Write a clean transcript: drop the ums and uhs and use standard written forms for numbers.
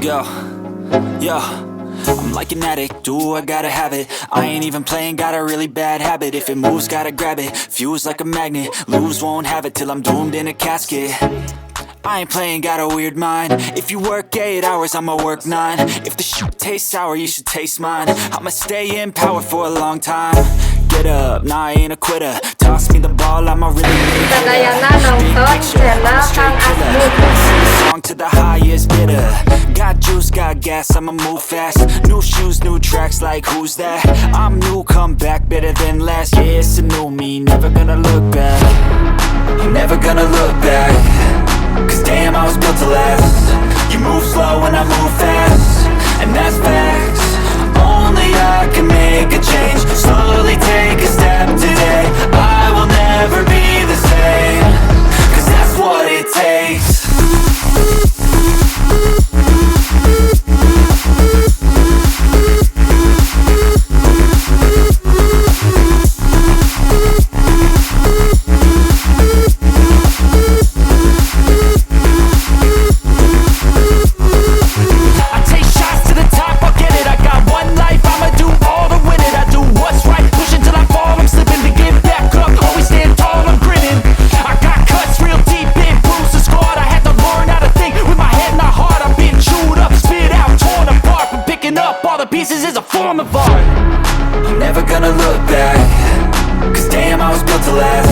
Yo, yo, I'm like an addict, do I gotta have it. I ain't even playing, got a really bad habit. If it moves, gotta grab it, fuse like a magnet. Lose, won't have it till I'm doomed in a casket. I ain't playing, got a weird mind. If you work 8 hours, I'ma work 9. If the shit tastes sour, you should taste mine. I'ma stay in power for a long time. Get up, nah, I ain't a quitter. Toss me the ball, I'm a really big hitter. Jajanan nonton channel Kang Asmut. Song to the highest bidder. Got juice, got gas, I'ma move fast. New shoes, new tracks, like who's that? I'm new, come back, better than last. Yeah, it's a new me, never gonna look back. I'm never gonna look back. Cause damn, I was built to last. You move slow and I move fast, and that's facts. Only I can make a change. Slowly take a step today. I will never be the same. Cause that's what it takes. Pieces is a form of art. I'm never gonna look back. Cause damn, I was built to last.